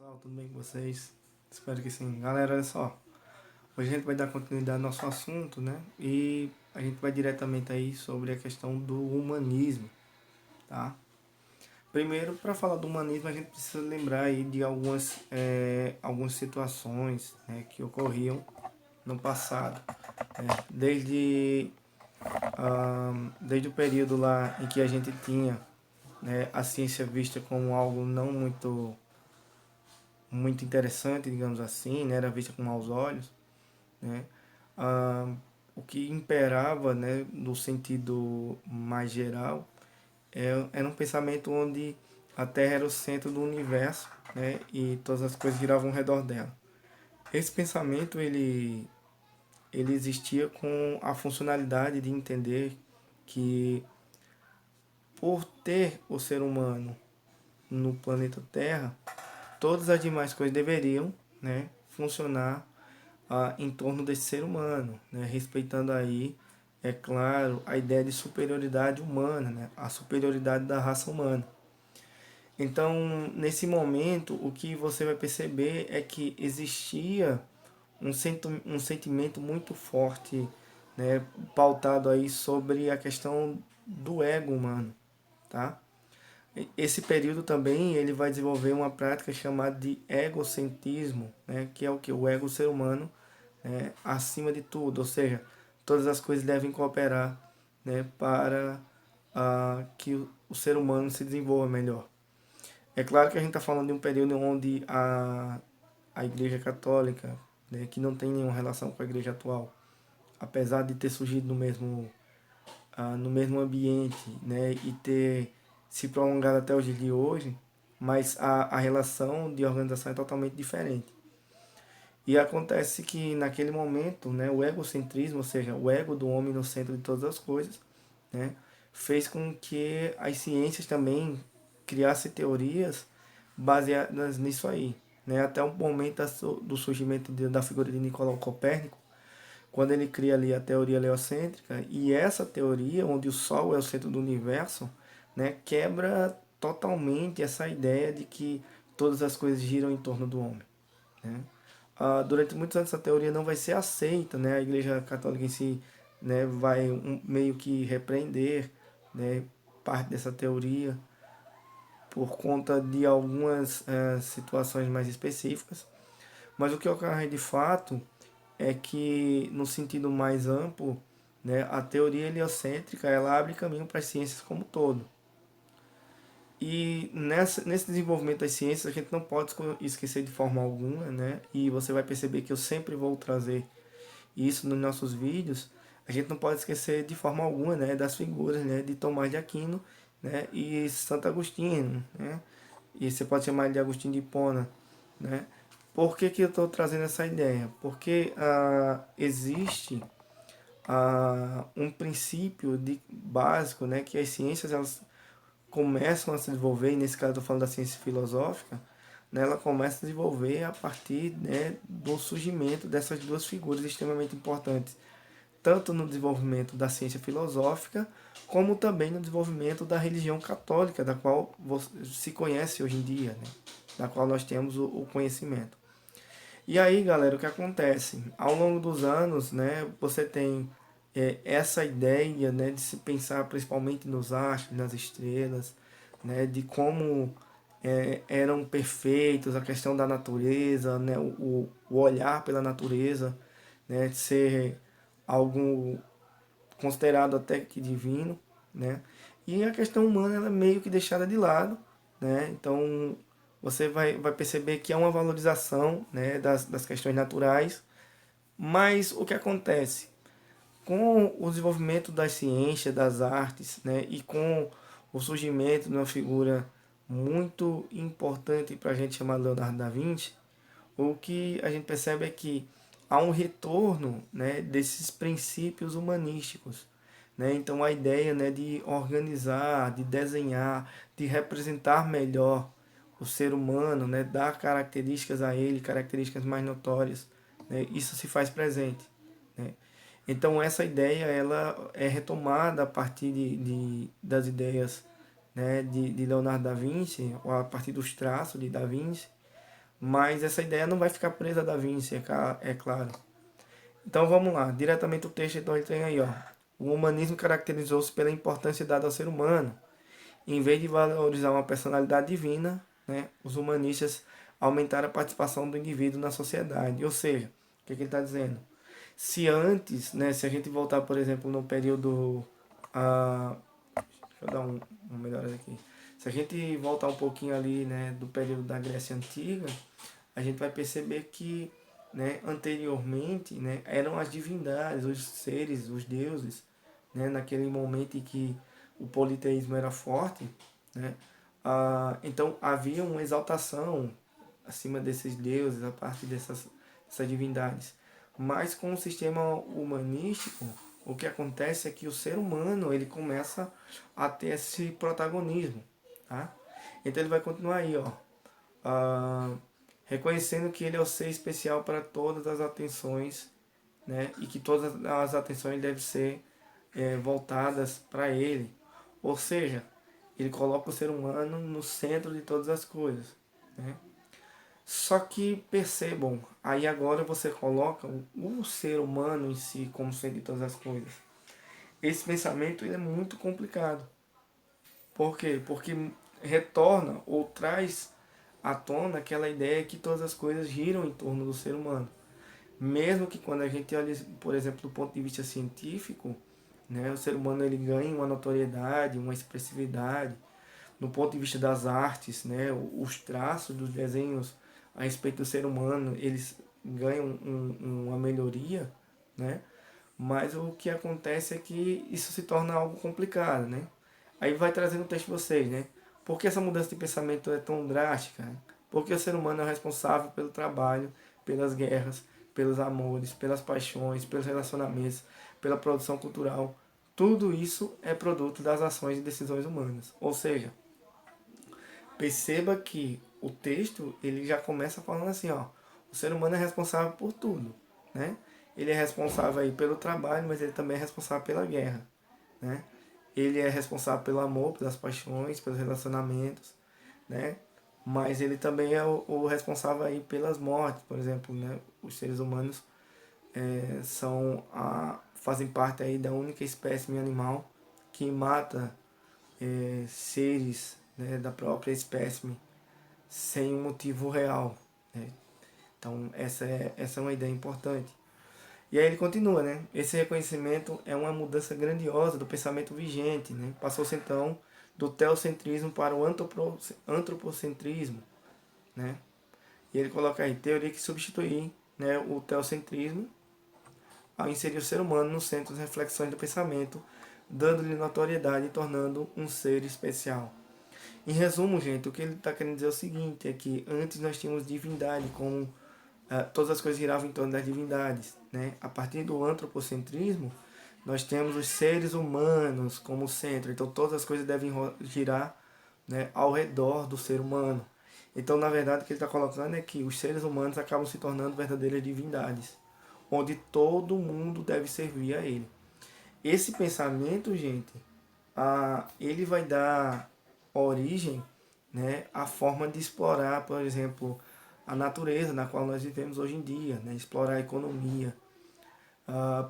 Pessoal, tudo bem com vocês? Espero que sim. Galera, olha só. Hoje a gente vai dar continuidade ao nosso assunto, né? E a gente vai diretamente aí sobre a questão do humanismo, tá? Primeiro, para falar do humanismo, a gente precisa lembrar aí de algumas situações, né, que ocorriam no passado, né? Desde o período lá em que a gente tinha, né, a ciência vista como algo não muito interessante, digamos assim, né? Era vista com maus olhos, né? Ah, o que imperava, né, no sentido mais geral, era um pensamento onde a Terra era o centro do universo, né, e todas as coisas giravam ao redor dela. Esse pensamento ele existia com a funcionalidade de entender que por ter o ser humano no planeta Terra, todas as demais coisas deveriam, né, funcionar em torno desse ser humano, né, respeitando aí, é claro, a ideia de superioridade humana, né, a superioridade da raça humana. Então, nesse momento, o que você vai perceber é que existia um sentimento muito forte, né, pautado aí sobre a questão do ego humano, tá? Esse período também ele vai desenvolver uma prática chamada de egocentrismo, né, que é o que o ego ser humano, né, acima de tudo, ou seja, todas as coisas devem cooperar, né, para que o ser humano se desenvolva melhor. É claro que a gente está falando de um período onde a Igreja Católica, né, que não tem nenhuma relação com a Igreja atual, apesar de ter surgido no mesmo ambiente, né, e ter se prolongado até os dias de hoje, mas a relação de organização é totalmente diferente. E acontece que naquele momento, né, o egocentrismo, ou seja, o ego do homem no centro de todas as coisas, né, fez com que as ciências também criassem teorias baseadas nisso aí. Né, até o momento do surgimento da figura de Nicolau Copérnico, quando ele cria ali a teoria heliocêntrica, e essa teoria, onde o Sol é o centro do universo, né, quebra totalmente essa ideia de que todas as coisas giram em torno do homem. Né? Durante muitos anos essa teoria não vai ser aceita, né? A Igreja Católica em si, né, vai meio que repreender, né, parte dessa teoria por conta de algumas situações mais específicas. Mas o que ocorre de fato é que, no sentido mais amplo, né, a teoria heliocêntrica ela abre caminho para as ciências como um todo. E nesse desenvolvimento das ciências a gente não pode esquecer de forma alguma, né? E você vai perceber que eu sempre vou trazer isso nos nossos vídeos. A gente não pode esquecer de forma alguma, né, das figuras, né, de Tomás de Aquino, né, e Santo Agostinho, né? E você pode chamar ele de Agostinho de Hipona, né? Por que eu estou trazendo essa ideia? Porque existe um princípio básico, né, que as ciências elas começam a se desenvolver, e nesse caso eu estou falando da ciência filosófica, né, ela começa a se desenvolver a partir, né, do surgimento dessas duas figuras extremamente importantes, tanto no desenvolvimento da ciência filosófica, como também no desenvolvimento da religião católica, da qual se conhece hoje em dia, né, da qual nós temos o conhecimento. E aí, galera, o que acontece? Ao longo dos anos, né, você tem essa ideia, né, de se pensar principalmente nos astros, nas estrelas, né, de como eram perfeitos, a questão da natureza, né, o olhar pela natureza, né, de ser algo considerado até que divino, né, e a questão humana ela é meio que deixada de lado, né, então você vai perceber que há uma valorização, né, das questões naturais, mas o que acontece? Com o desenvolvimento das ciências, das artes, né, e com o surgimento de uma figura muito importante para a gente chamada Leonardo da Vinci, o que a gente percebe é que há um retorno, né, desses princípios humanísticos. Né? Então a ideia, né, de organizar, de desenhar, de representar melhor o ser humano, né, dar características a ele, características mais notórias, né, isso se faz presente. Né? Então essa ideia ela é retomada a partir das ideias, né, de Leonardo da Vinci, ou a partir dos traços de Da Vinci, Mas essa ideia não vai ficar presa a Da Vinci, é claro. Então vamos lá, diretamente o texto então ele tem aí, ó. O humanismo caracterizou-se pela importância dada ao ser humano. Em vez de valorizar uma personalidade divina, né, os humanistas aumentaram a participação do indivíduo na sociedade. Ou seja, o que ele está dizendo? Se antes, né, se a gente voltar, por exemplo, no período. Deixa eu dar uma melhorada aqui. Se a gente voltar um pouquinho ali, né, do período da Grécia Antiga, a gente vai perceber que, né, anteriormente, né, eram as divindades, os seres, os deuses, né, naquele momento em que o politeísmo era forte, né, então havia uma exaltação acima desses deuses, a partir dessas divindades. Mas com o sistema humanístico, o que acontece é que o ser humano ele começa a ter esse protagonismo, tá? Então ele vai continuar aí, ó, reconhecendo que ele é o ser especial para todas as atenções, né? E que todas as atenções devem ser voltadas para ele. Ou seja, ele coloca o ser humano no centro de todas as coisas, né? Só que percebam, aí agora você coloca o ser humano em si como centro de todas as coisas. Esse pensamento ele é muito complicado. Por quê? Porque retorna ou traz à tona aquela ideia que todas as coisas giram em torno do ser humano. Mesmo que quando a gente olha, por exemplo, do ponto de vista científico, né, o ser humano ele ganha uma notoriedade, uma expressividade. No ponto de vista das artes, né, os traços dos desenhos a respeito do ser humano, eles ganham uma melhoria, né? Mas o que acontece é que isso se torna algo complicado, né? Aí vai trazendo o texto de vocês, né? Por que essa mudança de pensamento é tão drástica? Porque o ser humano é o responsável pelo trabalho, pelas guerras, pelos amores, pelas paixões, pelos relacionamentos, pela produção cultural. Tudo isso é produto das ações e decisões humanas. Ou seja, perceba que o texto ele já começa falando assim, ó, o ser humano é responsável por tudo, né? Ele é responsável aí pelo trabalho, mas ele também é responsável pela guerra, né? Ele é responsável pelo amor, pelas paixões, pelos relacionamentos, né? Mas ele também é o responsável aí pelas mortes, por exemplo, né? Os seres humanos fazem parte aí da única espécie animal que mata seres, né, da própria espécime sem um motivo real, né? Então essa é uma ideia importante. E aí ele continua, né? Esse reconhecimento é uma mudança grandiosa do pensamento vigente, né? Passou-se então do teocentrismo para o antropocentrismo, né? E ele coloca aí teoria que substitui, né, o teocentrismo ao inserir o ser humano no centro das reflexões do pensamento, dando-lhe notoriedade e tornando um ser especial. Em resumo, gente, o que ele está querendo dizer é o seguinte, é que antes nós tínhamos divindade como todas as coisas giravam em torno das divindades, né? A partir do antropocentrismo, nós temos os seres humanos como centro, então todas as coisas devem girar, né, ao redor do ser humano. Então, na verdade, o que ele está colocando é que os seres humanos acabam se tornando verdadeiras divindades, onde todo mundo deve servir a ele. Esse pensamento, gente, ele vai dar origem, né, à forma de explorar, por exemplo, a natureza na qual nós vivemos hoje em dia, né, explorar a economia.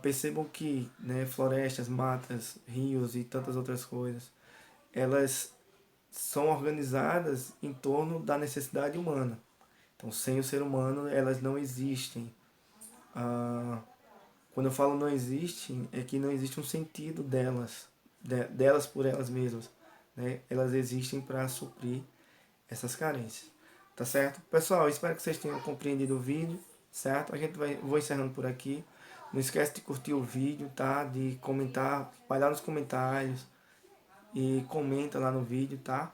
Percebam que, né, florestas, matas, rios e tantas outras coisas, elas são organizadas em torno da necessidade humana. Então, sem o ser humano, elas não existem. Quando eu falo não existem, é que não existe um sentido delas, delas por elas mesmas, né? Elas existem para suprir essas carências, tá certo? Pessoal, espero que vocês tenham compreendido o vídeo, certo? Vou encerrando por aqui. Não esquece de curtir o vídeo, tá? De comentar, vai lá nos comentários e comenta lá no vídeo, tá?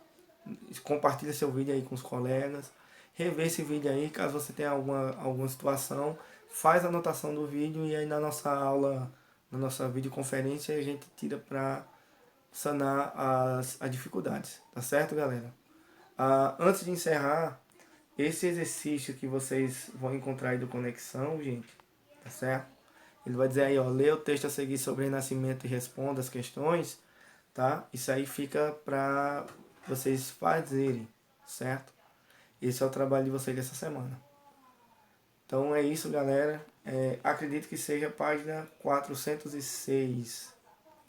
Compartilha seu vídeo aí com os colegas. Rever esse vídeo aí, caso você tenha alguma situação, faz a anotação do vídeo e aí na nossa aula, na nossa videoconferência, a gente tira para sanar as dificuldades, tá certo, galera? Antes de encerrar, esse exercício que vocês vão encontrar aí do Conexão, gente, tá certo? Ele vai dizer aí, ó, lê o texto a seguir sobre renascimento e responda as questões, tá? Isso aí fica para vocês fazerem, certo? Esse é o trabalho de vocês dessa semana. Então é isso, galera. Acredito que seja a página 406,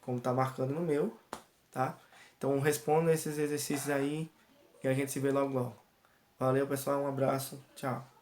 como está marcando no meu, tá? Então responda esses exercícios aí e a gente se vê logo logo. Valeu, pessoal. Um abraço. Tchau.